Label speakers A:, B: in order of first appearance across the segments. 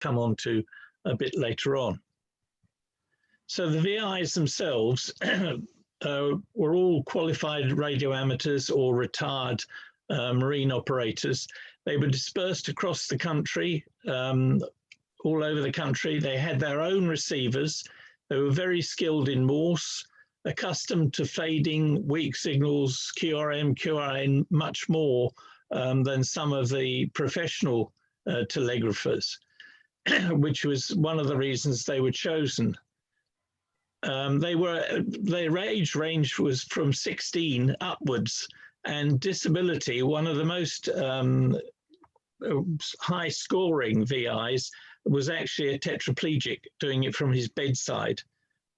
A: come on to a bit later on. So the VIs themselves were all qualified radio amateurs or retired marine operators. They were dispersed across the country, all over the country. They had their own receivers. They were very skilled in Morse, accustomed to fading, weak signals, QRM, QRN, much more than some of the professional telegraphers, which was one of the reasons they were chosen. Their age range was from 16 upwards, and disability, one of the most high scoring VIs, was actually a tetraplegic, doing it from his bedside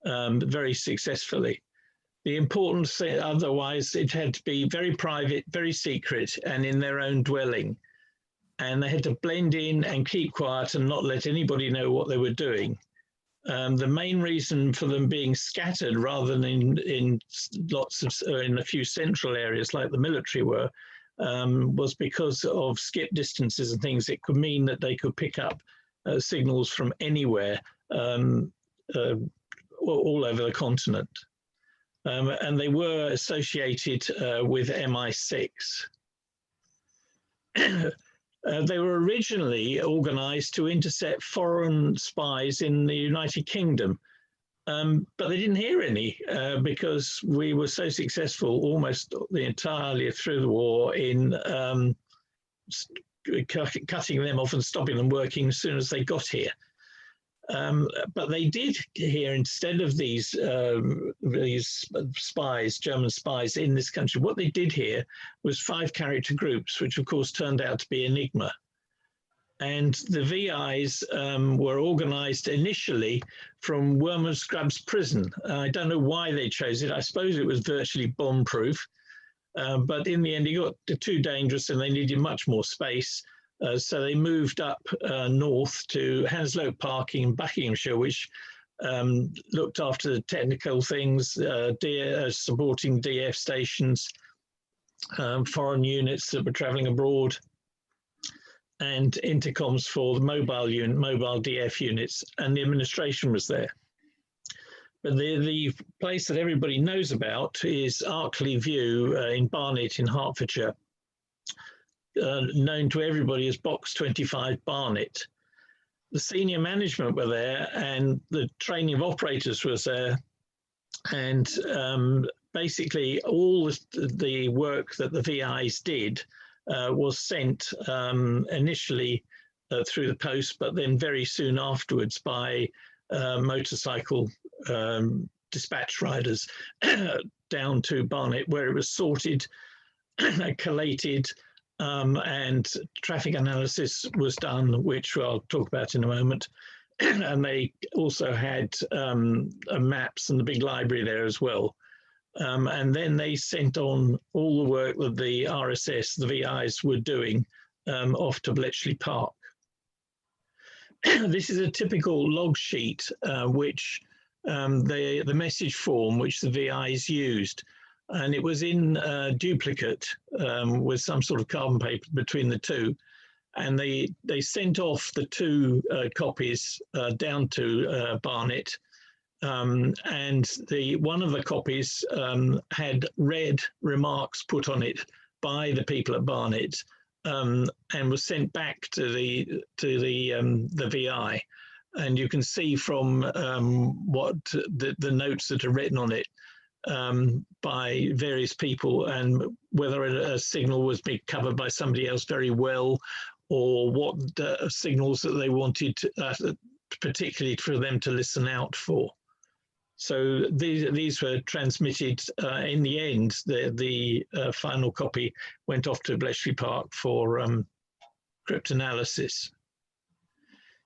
A: very successfully. The important thing, otherwise, it had to be very private, very secret, and in their own dwelling. And they had to blend in and keep quiet and not let anybody know what they were doing. The main reason for them being scattered rather than in lots of, in a few central areas like the military were, was because of skip distances and things. It could mean that they could pick up signals from anywhere, all over the continent. And they were associated with MI6. They were originally organized to intercept foreign spies in the United Kingdom, but they didn't hear any because we were so successful almost entirely through the war in cutting them off and stopping them working as soon as they got here. But they did hear, instead of these spies, German spies in this country, what they did hear was 5-character groups, which of course turned out to be Enigma. And the VIs were organized initially from Wormwood Scrubbs prison. I don't know why they chose it. I suppose it was virtually bomb-proof. But in the end, it got too dangerous and they needed much more space. So they moved up north to Hounslow Park in Buckinghamshire, which looked after the technical things, supporting DF stations, foreign units that were traveling abroad, and intercoms for the mobile DF units, and the administration was there. But the place that everybody knows about is Arkley View in Barnet in Hertfordshire, known to everybody as Box 25 Barnet. The senior management were there and the training of operators was there. And basically all the work that the VIs did was sent initially through the post, but then very soon afterwards by motorcycle dispatch riders down to Barnet, where it was sorted, collated, and traffic analysis was done, which I'll talk about in a moment. And they also had maps and the big library there as well. And then they sent on all the work that the RSS, the VIs, were doing off to Bletchley Park. This is a typical log sheet, which the message form which the VIs used. And it was in duplicate with some sort of carbon paper between the two. And they sent off the two copies down to Barnet. And one of the copies had red remarks put on it by the people at Barnet, and was sent back to the VI. And you can see from what the notes that are written on it by various people, and whether a signal was being covered by somebody else very well, or what signals that they wanted to, particularly for them to listen out for. So these were transmitted. In the end, the final copy went off to Bletchley Park for cryptanalysis.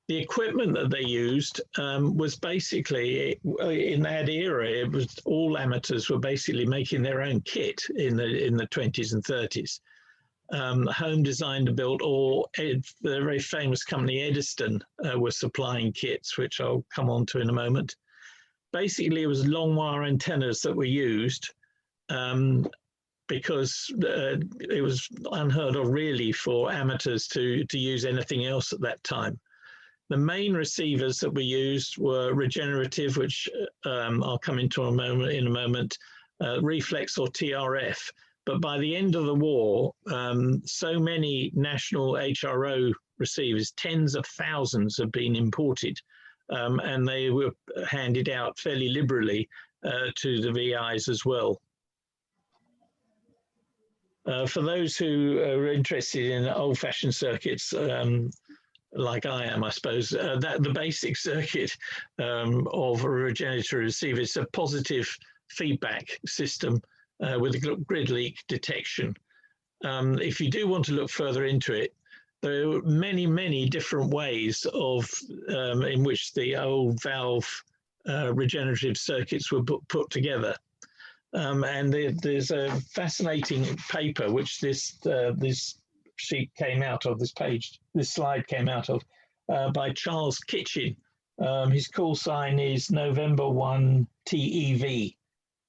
A: The equipment that they used was basically, in that era, it was all amateurs were basically making their own kit in the 20s and 30s. Home designed and built, or the very famous company Ediston was supplying kits, which I'll come on to in a moment. Basically, it was long wire antennas that were used because it was unheard of really for amateurs to use anything else at that time. The main receivers that were used were Regenerative, which I'll come into in a moment, Reflex or TRF. But by the end of the war, so many national HRO receivers, tens of thousands, have been imported, and they were handed out fairly liberally to the VIs as well. For those who are interested in old-fashioned circuits, like I am, I suppose, that the basic circuit of a regenerative receiver is a positive feedback system with a grid leak detection. If you do want to look further into it, there are many, many different ways of in which the old valve regenerative circuits were put together. And there's a fascinating paper which this sheet came out of, this slide came out of, by Charles Kitchen. His call sign is November 1 TEV.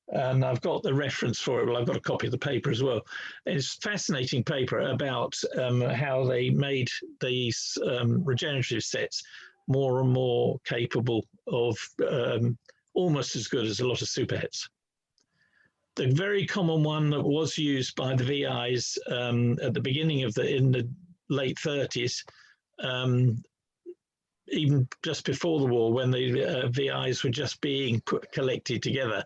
A: And I've got the reference for it. Well, I've got a copy of the paper as well. It's a fascinating paper about how they made these regenerative sets more and more capable of almost as good as a lot of superhets. The very common one that was used by the VIs at the beginning of in the late 30s, even just before the war, when the VIs were just being collected together,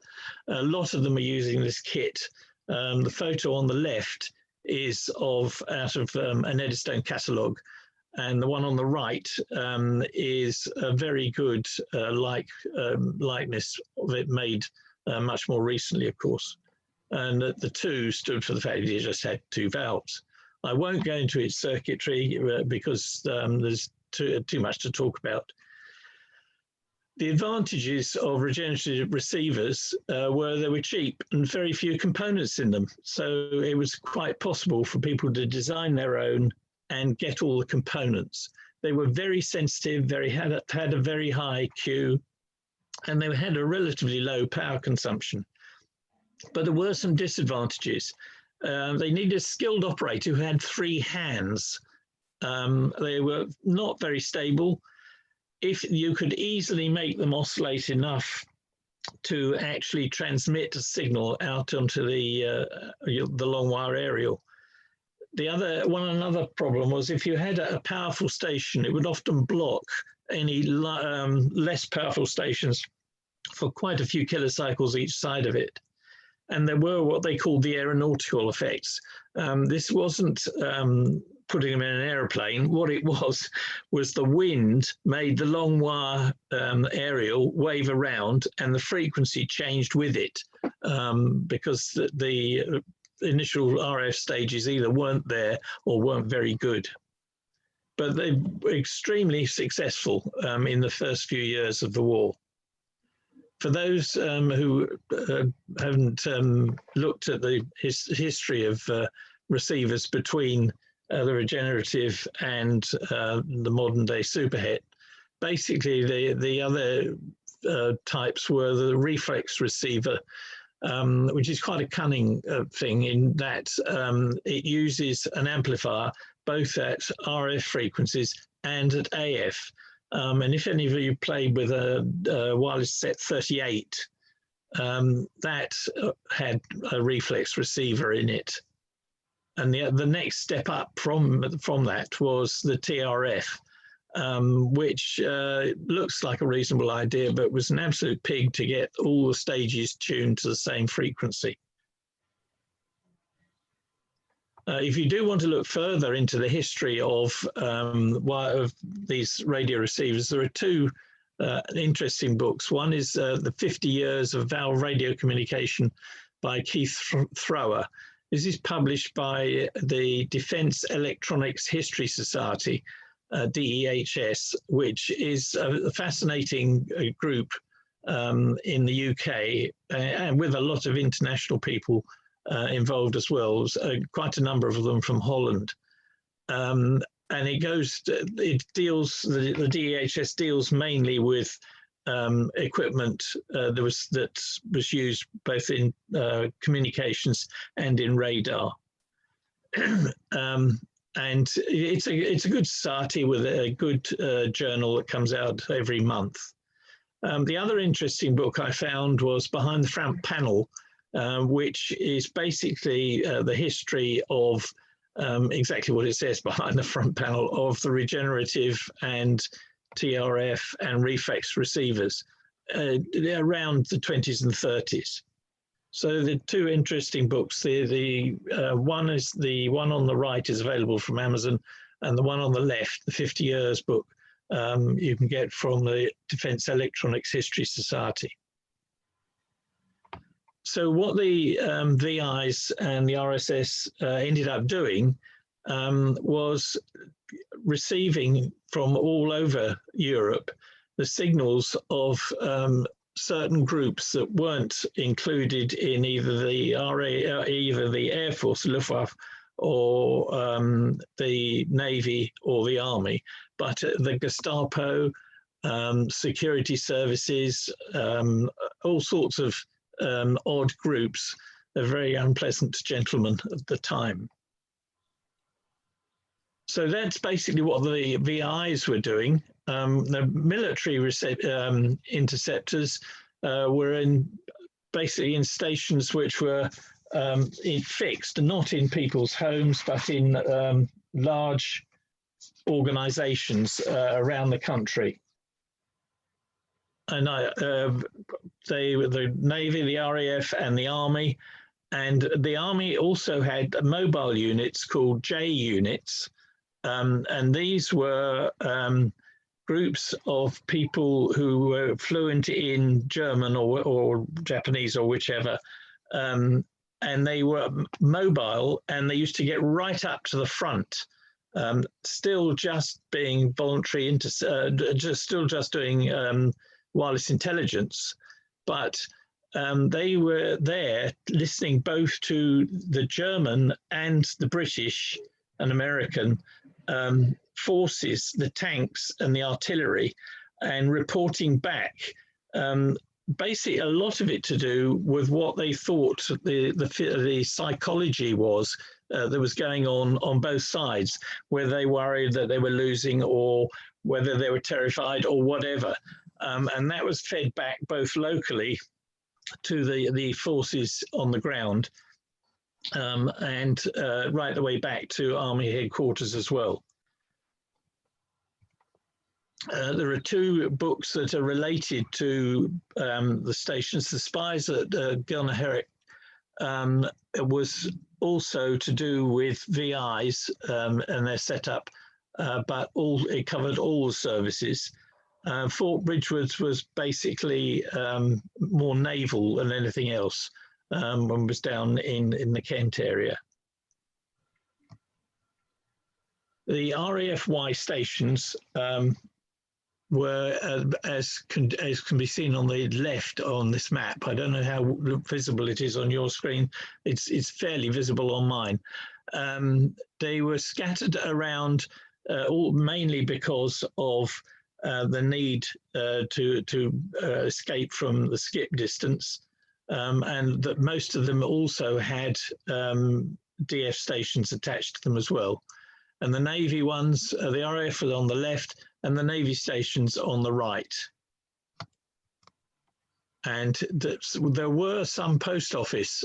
A: a lot of them are using this kit. The photo on the left is out of an Eddystone catalogue, and the one on the right is a very good likeness of it, made much more recently, of course. And the 2 stood for the fact that it just had 2 valves. I won't go into its circuitry because there's too much to talk about. The advantages of regenerative receivers were they were cheap and very few components in them. So it was quite possible for people to design their own and get all the components. They were very sensitive, had a very high Q, and they had a relatively low power consumption. But there were some disadvantages. They needed a skilled operator who had 3 hands. They were not very stable. If you could easily make them oscillate enough to actually transmit a signal out onto the long wire aerial. Another problem was if you had a powerful station, it would often block any less powerful stations for quite a few kilocycles each side of it. And there were what they called the aeronautical effects. This wasn't putting them in an aeroplane. What it was the wind made the long wire aerial wave around, and the frequency changed with it because the initial RF stages either weren't there or weren't very good. But they were extremely successful in the first few years of the war. For those who haven't looked at the history of receivers between the regenerative and the modern day superhet, basically the other types were the reflex receiver, which is quite a cunning thing in that it uses an amplifier both at RF frequencies and at AF. And if any of you played with a wireless set 38, that had a reflex receiver in it. And the next step up from that was the TRF, which looks like a reasonable idea, but was an absolute pig to get all the stages tuned to the same frequency. If you do want to look further into the history of these radio receivers, there are 2 interesting books. One is The 50 Years of Valve Radio Communication by Keith Thrower. This is published by the Defense Electronics History Society, DEHS, which is a fascinating group in the UK and with a lot of international people involved as well. Quite a number of them from Holland. And the DEHS deals mainly with equipment that was used both in communications and in radar. and it's a good society with a good journal that comes out every month. The other interesting book I found was Behind the Front Panel, which is basically the history of exactly what it says behind the front panel of the regenerative and TRF and reflex receivers around the 20s and 30s. So the two interesting books, the one is the one on the right is available from Amazon, and the one on the left, the 50 Years book, you can get from the Defense Electronics History Society. So what the VIs and the RSS ended up doing was receiving from all over Europe the signals of certain groups that weren't included in either the Air Force, Luftwaffe, or the Navy or the Army, but the Gestapo, security services, all sorts of odd groups, a very unpleasant gentlemen at the time. So that's basically what the VIs were doing. The military interceptors were basically in stations which were fixed, not in people's homes, but in large organizations around the country. And the Navy, the RAF, and the Army. And the Army also had mobile units called J units. And these were groups of people who were fluent in German or Japanese or whichever. And they were mobile, and they used to get right up to the front. Still just being voluntary, still just doing wireless intelligence, but they were there listening both to the German and the British and American forces, the tanks and the artillery, and reporting back. Basically, a lot of it to do with what they thought the psychology was that was going on both sides, whether they worried that they were losing or whether they were terrified or whatever. And that was fed back both locally to the forces on the ground and right the way back to Army headquarters as well. There are two books that are related to the stations. The Spies at Gunner was also to do with VIs and their setup, but it covered all the services. Fort Bridgeworth was basically more naval than anything else, when it was down in the Kent area. The RAFY stations were, as can be seen on the left on this map. I don't know how visible it is on your screen. It's fairly visible on mine. They were scattered around mainly because of the need to escape from the skip distance, and that most of them also had DF stations attached to them as well. And the Navy ones, the RAF was on the left and the Navy stations on the right. And there were some post office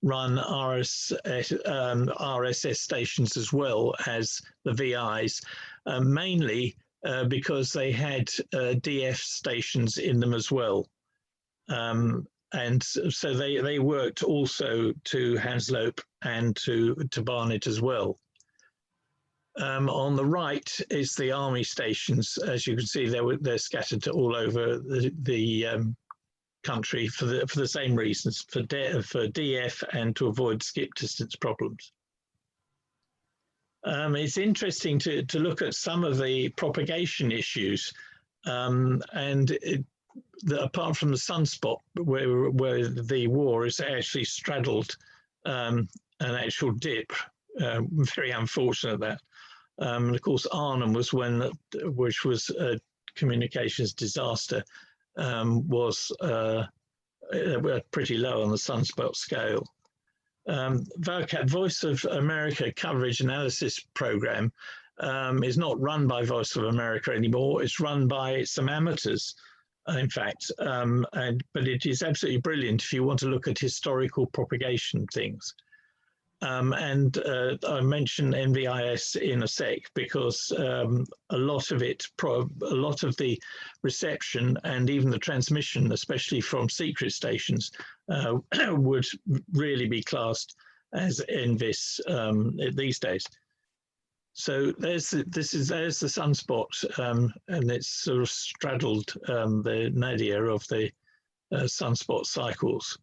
A: run RSS stations as well as the VIs, mainly because they had DF stations in them as well. And so they worked also to Hanslope and to Barnet as well. On the right is the Army stations. As you can see, they're scattered all over the country for the same reasons, for DF and to avoid skip distance problems. It's interesting to look at some of the propagation issues, apart from the sunspot, where the war is actually straddled an actual dip. Very unfortunate that. And of course, Arnhem was which was a communications disaster, was pretty low on the sunspot scale. VOCAP, Voice of America Coverage Analysis Program, is not run by Voice of America anymore. It's run by some amateurs, in fact, but it is absolutely brilliant if you want to look at historical propagation things. I mention NVIS in a sec because a lot of the reception and even the transmission, especially from secret stations, would really be classed as NVIS these days. So there's the sunspot, and it's sort of straddled the nadir of the sunspot cycles.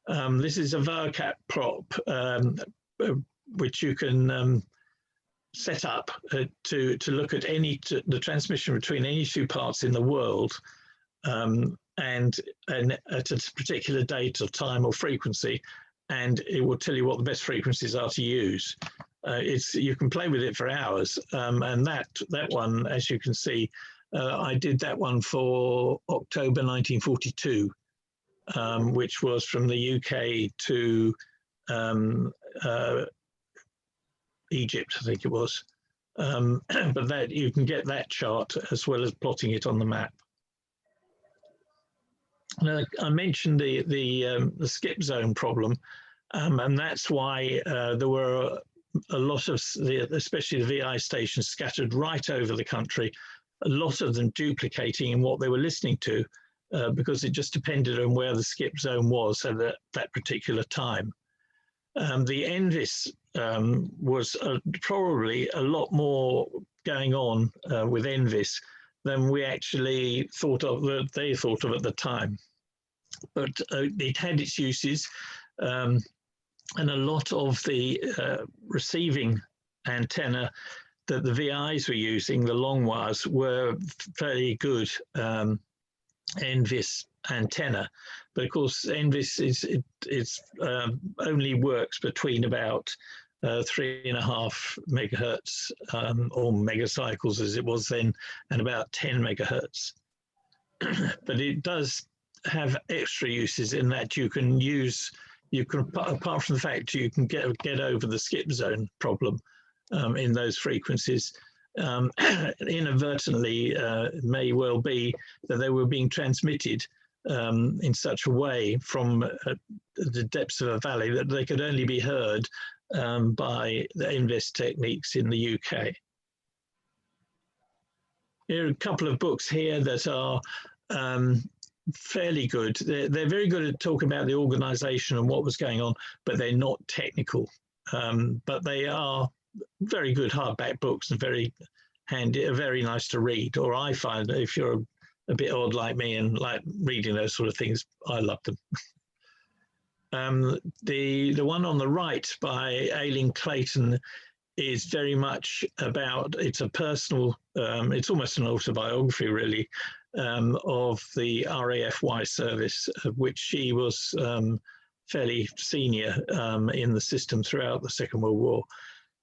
A: This is a VOCAP prop, which you can set up to look at the transmission between any two parts in the world, and at a particular date or time or frequency, and it will tell you what the best frequencies are to use. You can play with it for hours, and that one, as you can see, I did that one for October 1942. Which was from the UK to Egypt, I think it was. But that you can get that chart as well as plotting it on the map. Now, I mentioned the skip zone problem, and that's why there were a lot of, especially the VI stations scattered right over the country, a lot of them duplicating in what they were listening to. Because it just depended on where the skip zone was at that particular time. The NVIS was probably a lot more going on with NVIS than we actually thought of, that they thought of at the time. But it had its uses, and a lot of the receiving antenna that the VIs were using, the long wires, were very good NVIS antenna, but of course NVIS only works between about 3.5 megahertz or megacycles as it was then, and about 10 megahertz. But it does have extra uses in that you can apart from the fact you can get over the skip zone problem in those frequencies. Inadvertently, it may well be that they were being transmitted in such a way from the depths of a valley that they could only be heard by the NVIS techniques in the UK. There are a couple of books here that are fairly good. They're very good at talking about the organization and what was going on, but they're not technical. But they are very good hardback books and very handy, very nice to read. Or I find that if you're a bit odd like me and like reading those sort of things, I love them. The one on the right by Aileen Clayton is very much about, it's a personal, it's almost an autobiography really, of the RAFY service, of which she was fairly senior in the system throughout the Second World War.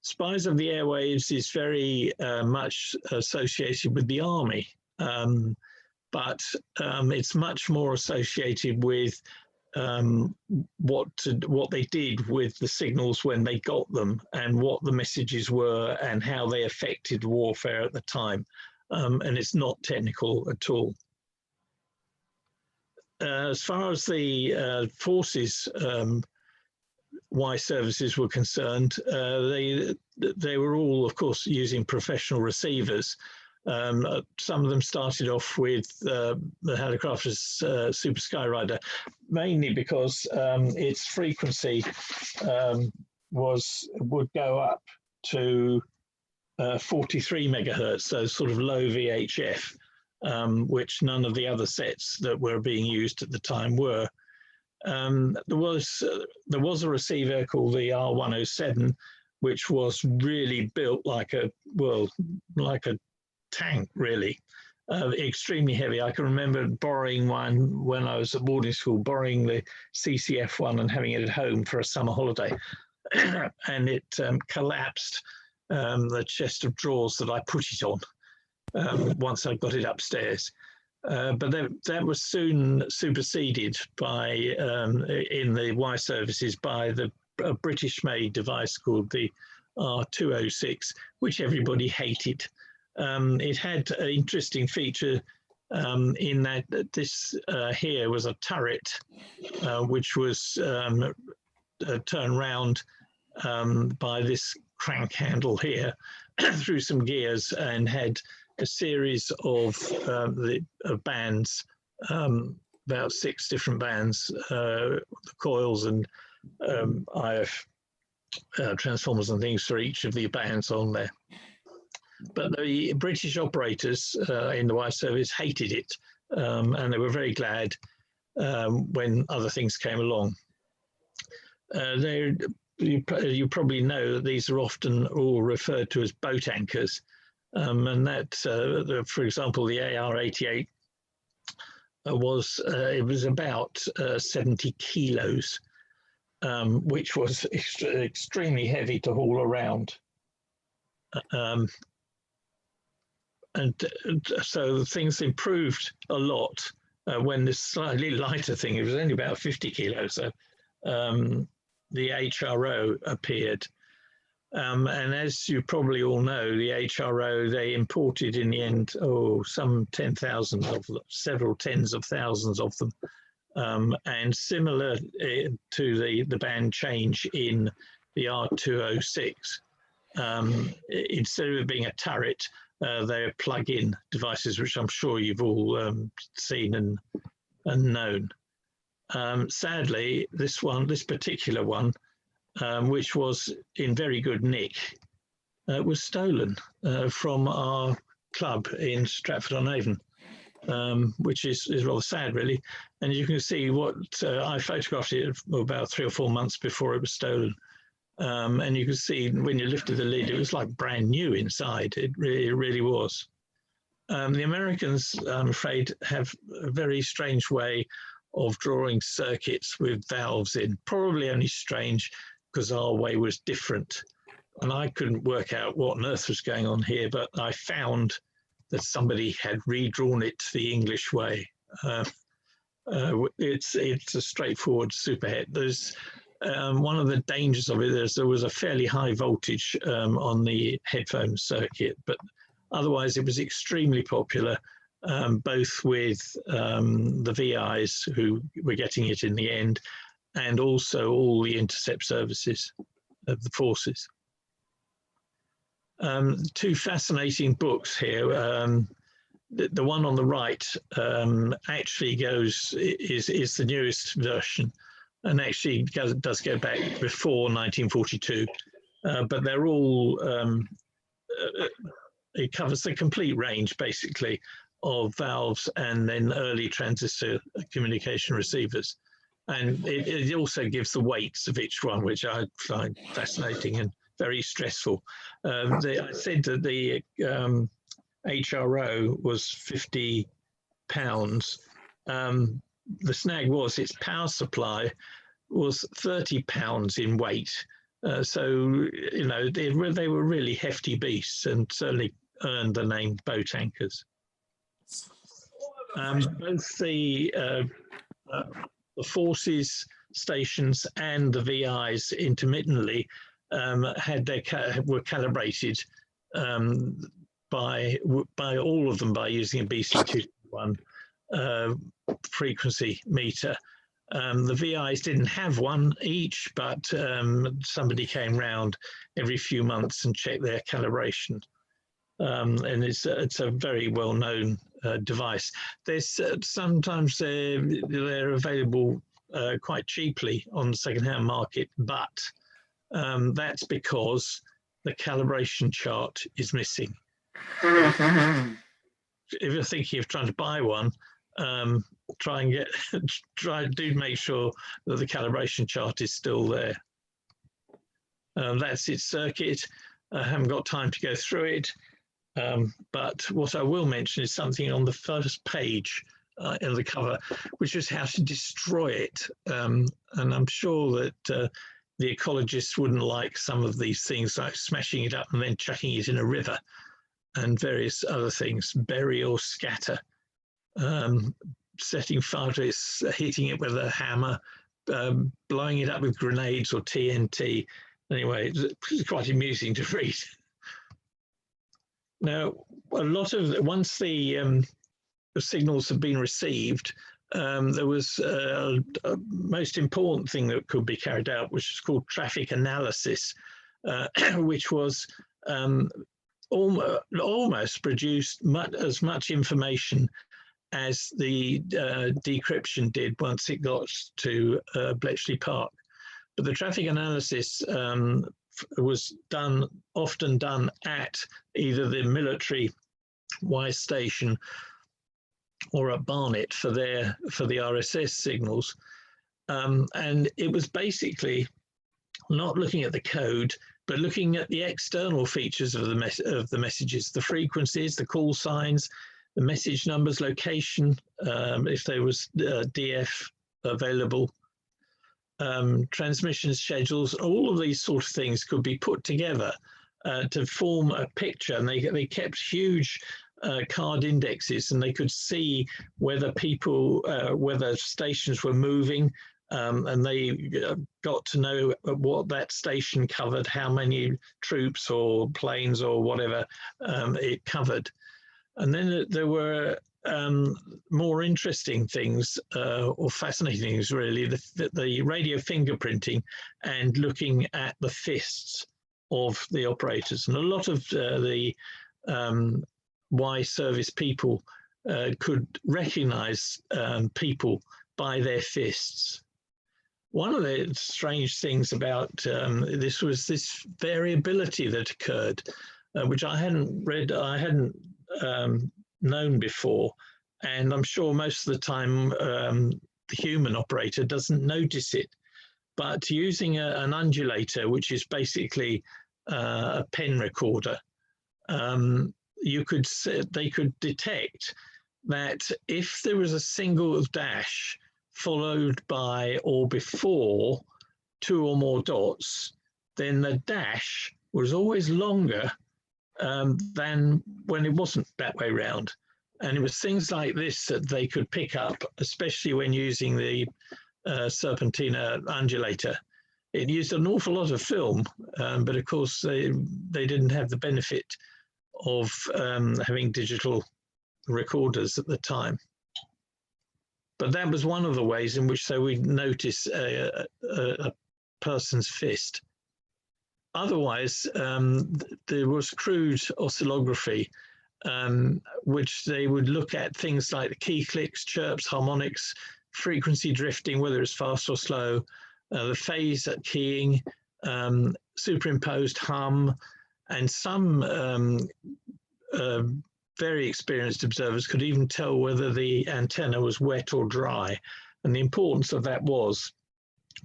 A: Spies of the Airwaves is very much associated with the Army, but it's much more associated with what they did with the signals when they got them and what the messages were and how they affected warfare at the time. And it's not technical at all. As far as the forces Y services were concerned, they were all, of course, using professional receivers. Some of them started off with the Hallicrafter's Super Skyrider, mainly because its frequency would go up to 43 megahertz, so sort of low VHF, which none of the other sets that were being used at the time were. There was a receiver called the R107, which was really built like a tank, really, extremely heavy. I can remember borrowing one when I was at boarding school, borrowing the CCF one and having it at home for a summer holiday, and it collapsed the chest of drawers that I put it on once I got it upstairs. But that was soon superseded by in the Y services by the a British-made device called the R206, which everybody hated. It had an interesting feature in that this here was a turret, which was turned round by this crank handle here through some gears, and had a series of bands, about 6 different bands, the coils and IF transformers and things for each of the bands on there. But the British operators in the wire service hated it, and they were very glad when other things came along. You probably know that these are often all referred to as boat anchors, and that, for example, the AR-88 it was about 70 kilos, which was extremely heavy to haul around. And so things improved a lot when this slightly lighter thing, it was only about 50 kilos, so the HRO appeared. And as you probably all know, the HRO, they imported in the end, some 10,000 of them, several tens of thousands of them. And similar to the band change in the R206, instead of it being a turret, they're plug-in devices, which I'm sure you've all seen and known. Sadly, this particular one, which was in very good nick, was stolen from our club in Stratford-on-Avon, which is rather sad, really. And you can see what I photographed it about 3 or 4 months before it was stolen. And you can see when you lifted the lid, it was like brand new inside. It really was. The Americans, I'm afraid, have a very strange way of drawing circuits with valves in. Probably only strange because our way was different. And I couldn't work out what on earth was going on here, but I found that somebody had redrawn it the English way. It's a straightforward superhet. There's one of the dangers of it is there was a fairly high voltage on the headphone circuit, but otherwise it was extremely popular, both with the VIs who were getting it in the end, and also all the intercept services of the forces. 2 fascinating books here. The one on the right actually is the newest version, and actually does go back before 1942, but they're all, it covers the complete range, basically, of valves and then early transistor communication receivers. And it also gives the weights of each one, which I find fascinating and very stressful. I said that the HRO was 50 pounds. The snag was its power supply was 30 pounds in weight. So, you know, they were really hefty beasts and certainly earned the name boat anchors. Both the forces stations and the VIs intermittently were calibrated by all of them by using a BC221 frequency meter. The VIs didn't have one each, but somebody came round every few months and checked their calibration. And it's a very well-known device. There's sometimes they're available quite cheaply on the second-hand market, but that's because the calibration chart is missing. If you're thinking of trying to buy one, do make sure that the calibration chart is still there. That's its circuit. I haven't got time to go through it, but what I will mention is something on the first page in the cover, which is how to destroy it. And I'm sure that the ecologists wouldn't like some of these things, like smashing it up and then chucking it in a river and various other things, bury or scatter, setting fire to it, hitting it with a hammer, blowing it up with grenades or TNT. Anyway, it's quite amusing to read. Now, a lot of, once the signals have been received, there was a most important thing that could be carried out, which is called traffic analysis, which was almost produced as much information as the decryption did once it got to Bletchley Park. But the traffic analysis was often done at either the military Wise station or at Barnet for the RSS signals, and it was basically not looking at the code, but looking at the external features of the messages, the frequencies, the call signs, the message numbers, location, if there was DF available, transmission schedules. All of these sort of things could be put together to form a picture, and they kept huge card indexes, and they could see whether whether stations were moving, and they got to know what that station covered, how many troops or planes or whatever it covered. And then there were more interesting things, or fascinating things really, the radio fingerprinting and looking at the fists of the operators. And a lot of the Y service people could recognize people by their fists. One of the strange things about this was this variability that occurred, which I hadn't known before, and I'm sure most of the time the human operator doesn't notice it. But using an undulator, which is basically a pen recorder, they could detect that if there was a single dash followed by or before two or more dots, then the dash was always longer than when it wasn't that way round. And it was things like this that they could pick up, especially when using the Serpentina undulator. It used an awful lot of film, but of course they didn't have the benefit of having digital recorders at the time. But that was one of the ways in which they would notice a person's fist. Otherwise, there was crude oscillography, which they would look at things like the key clicks, chirps, harmonics, frequency drifting, whether it's fast or slow, the phase at keying, superimposed hum, and some very experienced observers could even tell whether the antenna was wet or dry. And the importance of that was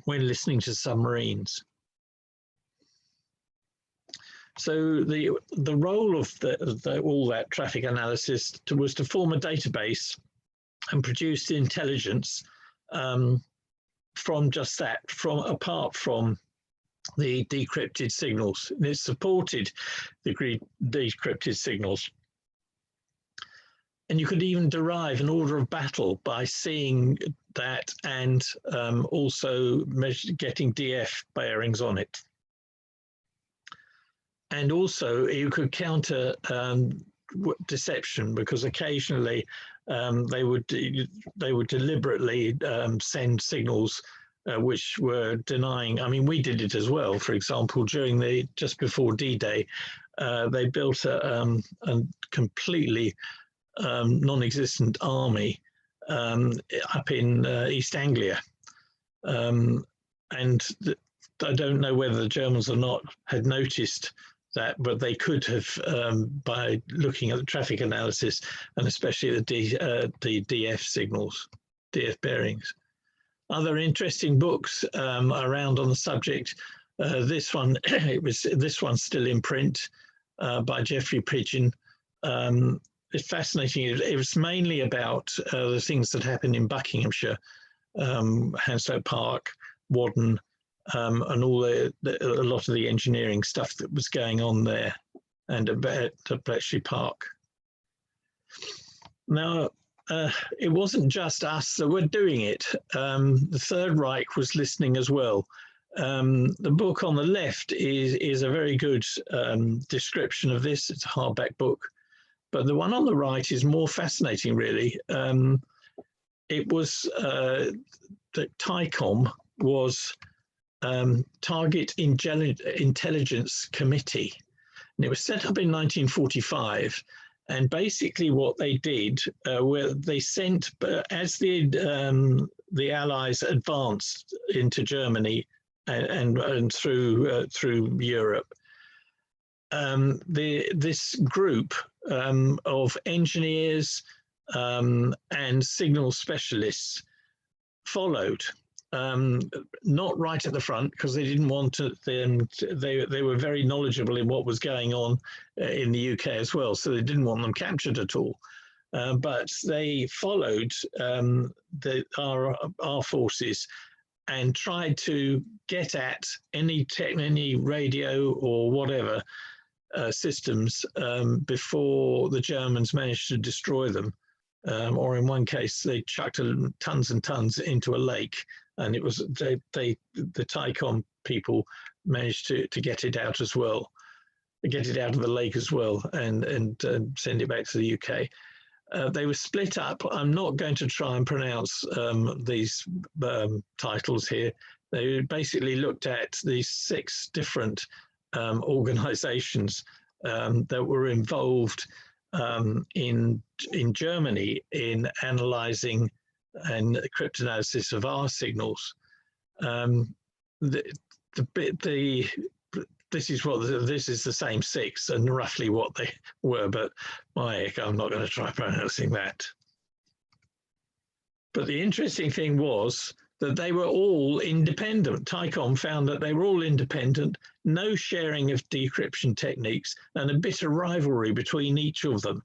A: when listening to submarines. So the role of all that traffic analysis was to form a database and produce the intelligence from just that, apart from the decrypted signals. And it supported the decrypted signals. And you could even derive an order of battle by seeing that and also getting DF bearings on it. And also you could counter deception, because occasionally they would deliberately send signals which were denying. I mean, we did it as well. For example, during just before D-Day, they built a completely non-existent army up in East Anglia, and I don't know whether the Germans or not had noticed that, but they could have by looking at the traffic analysis, and especially the DF signals, DF bearings. Other interesting books around on the subject. This one, this one's still in print by Geoffrey Pridgeon. It's fascinating. It was mainly about the things that happened in Buckinghamshire, Hounslow Park, Wadden, and all a lot of the engineering stuff that was going on there, and at Bletchley Park. Now, it wasn't just us that were doing it. The Third Reich was listening as well. The book on the left is a very good description of this. It's a hardback book, but the one on the right is more fascinating, really. It was that TICOM was Target Intelligence Committee, and it was set up in 1945. And basically, what they did, were they sent as the Allies advanced into Germany and through Europe. This group of engineers and signal specialists followed. Not right at the front, because they didn't want them. They were very knowledgeable in what was going on in the UK as well, so they didn't want them captured at all. But they followed our forces and tried to get at any radio or whatever systems before the Germans managed to destroy them. Or in one case, they chucked tons and tons into a lake. And it was the TICOM people managed to get it out as well, get it out of the lake as well, and send it back to the UK. They were split up. I'm not going to try and pronounce these titles here. They basically looked at these 6 different organizations that were involved in Germany in analyzing and cryptanalysis of our signals. This is the same 6 and roughly what they were, but I'm not going to try pronouncing that. But the interesting thing was that they were all independent. TICOM found that they were all independent, no sharing of decryption techniques, and a bitter rivalry between each of them.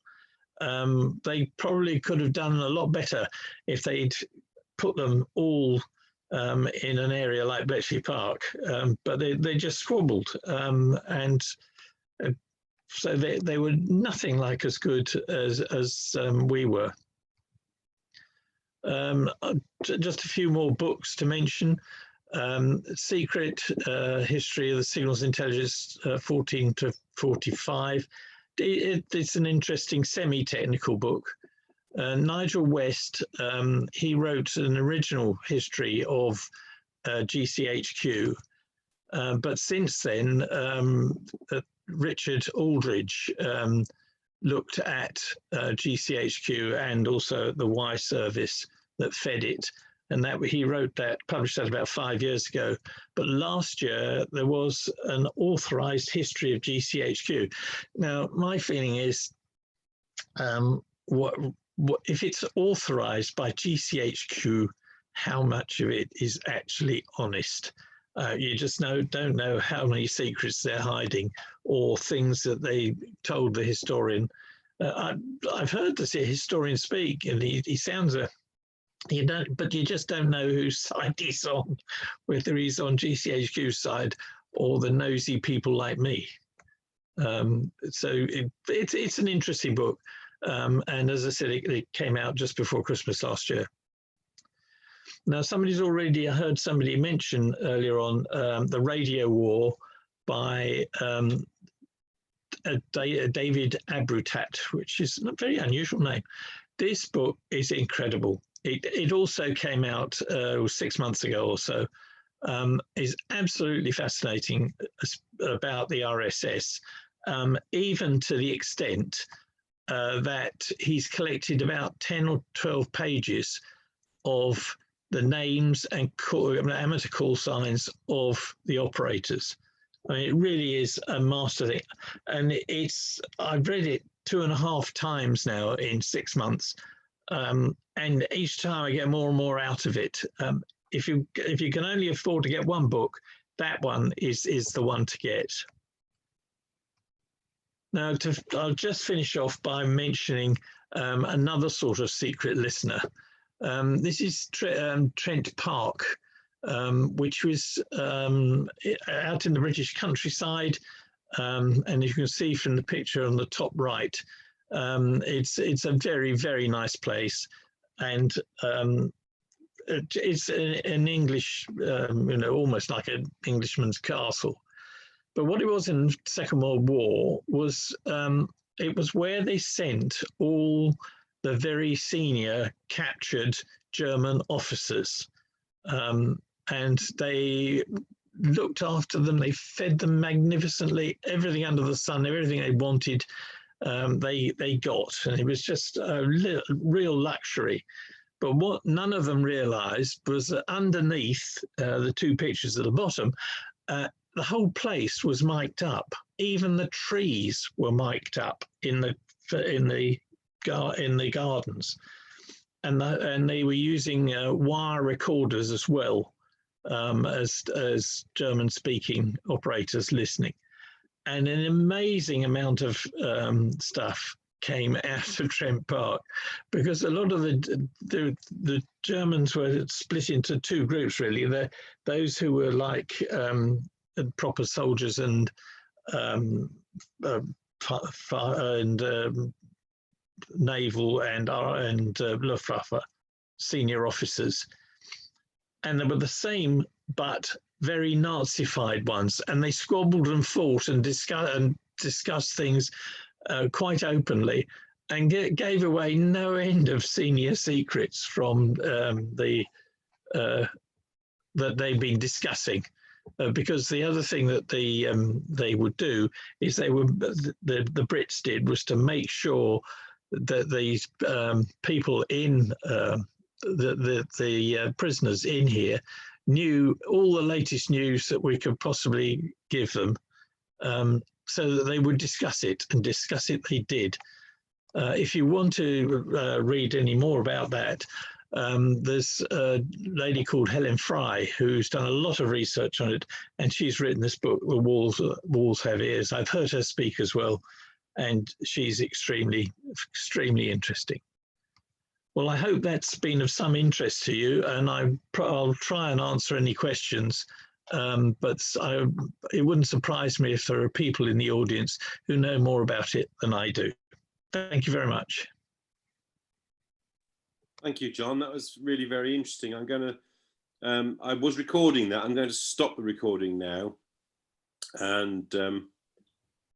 A: They probably could have done a lot better if they'd put them all in an area like Bletchley Park, but they just squabbled, and so they were nothing like as good as we were. Just a few more books to mention. Secret History of the Signals Intelligence, 14 to 45. It's an interesting semi-technical book. Nigel West, he wrote an original history of GCHQ, but since then, Richard Aldridge looked at GCHQ and also the Y service that fed it. And that he published that about 5 years ago. But last year, there was an authorized history of GCHQ. Now, my feeling is, if it's authorized by GCHQ, how much of it is actually honest? You just don't know how many secrets they're hiding or things that they told the historian. I've heard the historian speak, and he sounds but you just don't know whose side he's on, whether he's on GCHQ's side or the nosy people like me. So it's an interesting book. And as I said, it came out just before Christmas last year. Now, I heard somebody mention earlier on the Radio War by David Abrutat, which is a very unusual name. This book is incredible. It also came out 6 months ago or so. Is absolutely fascinating about the RSS, even to the extent that he's collected about 10 or 12 pages of the names and amateur call signs of the operators. I mean, it really is a master thing. And I've read it 2.5 times now in 6 months. And each time I get more and more out of it. If you can only afford to get one book, that one is the one to get. Now, I'll just finish off by mentioning another sort of secret listener. This is Trent Park, which was out in the British countryside. And you can see from the picture on the top right, It's a very, very nice place, and it's an English, you know, almost like an Englishman's castle. But what it was in the Second World War was it was where they sent all the very senior captured German officers, and they looked after them. They fed them magnificently, everything under the sun, everything they wanted. They got, and it was just a real luxury. But what none of them realized was that underneath the two pictures at the bottom, the whole place was mic'd up. Even the trees were mic'd up in the gardens, and they were using wire recorders as well, as German-speaking operators listening. And an amazing amount of stuff came out of Trent Park, because a lot of the Germans were split into two groups, really. Those who were like proper soldiers and naval and Luftwaffe senior officers, and they were the same but very Nazified ones, and they squabbled and fought and discussed things quite openly, and gave away no end of senior secrets from that they've been discussing. Because the other thing that they would do is the Brits did was to make sure that these people in the prisoners in here knew all the latest news that we could possibly give them, so that they would discuss it, and discuss it they did. If you want to read any more about that, there's a lady called Helen Fry who's done a lot of research on it, and she's written this book, The Walls Have Ears. I've heard her speak as well, and she's extremely, extremely interesting. Well, I hope that's been of some interest to you, and I'll try and answer any questions, but it wouldn't surprise me if there are people in the audience who know more about it than I do. Thank you very much.
B: Thank you, John. That was really very interesting. I'm going to, I was recording that. I'm going to stop the recording now. And